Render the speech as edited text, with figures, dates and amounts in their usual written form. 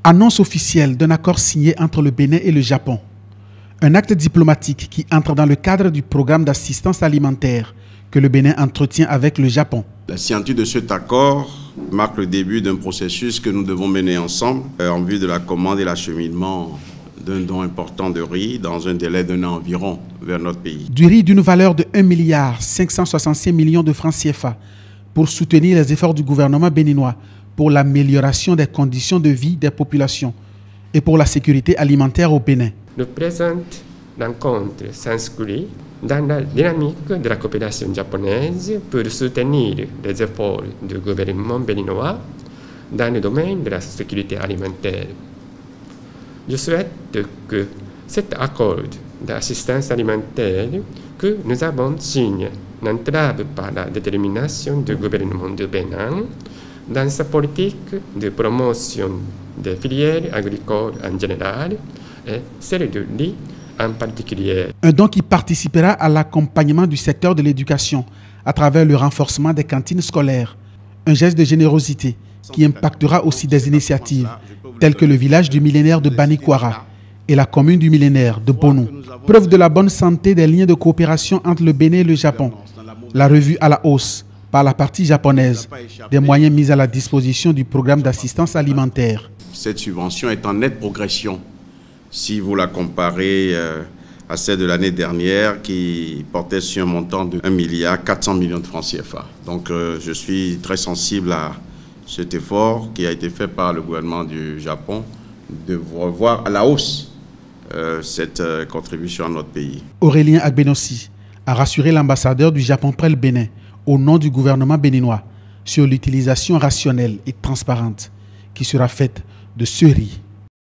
Annonce officielle d'un accord signé entre le Bénin et le Japon. Un acte diplomatique qui entre dans le cadre du programme d'assistance alimentaire que le Bénin entretient avec le Japon. La signature de cet accord marque le début d'un processus que nous devons mener ensemble en vue de la commande et l'acheminement d'un don important de riz dans un délai d'un an environ vers notre pays. Du riz d'une valeur de 1,565 milliard de francs CFA pour soutenir les efforts du gouvernement béninois pour l'amélioration des conditions de vie des populations et pour la sécurité alimentaire au Bénin. La présente rencontre s'inscrit dans la dynamique de la coopération japonaise pour soutenir les efforts du gouvernement béninois dans le domaine de la sécurité alimentaire. Je souhaite que cet accord d'assistance alimentaire que nous avons signé n'entrave pas la détermination du gouvernement du Bénin dans sa politique de promotion des filières agricoles en général et celle du riz en particulier. Un don qui participera à l'accompagnement du secteur de l'éducation à travers le renforcement des cantines scolaires. Un geste de générosité qui impactera aussi des initiatives telles que le village du millénaire de Banikwara et la commune du millénaire de Bonou. Preuve de la bonne santé des liens de coopération entre le Bénin et le Japon. La revue à la hausse par la partie japonaise des moyens mis à la disposition du programme d'assistance alimentaire. Cette subvention est en nette progression si vous la comparez à celle de l'année dernière qui portait sur un montant de 1,4 milliard de francs CFA. Donc je suis très sensible à cet effort qui a été fait par le gouvernement du Japon de revoir à la hausse cette contribution à notre pays. Aurélien Agbenossi a rassuré l'ambassadeur du Japon près le Bénin au nom du gouvernement béninois sur l'utilisation rationnelle et transparente qui sera faite de ce riz.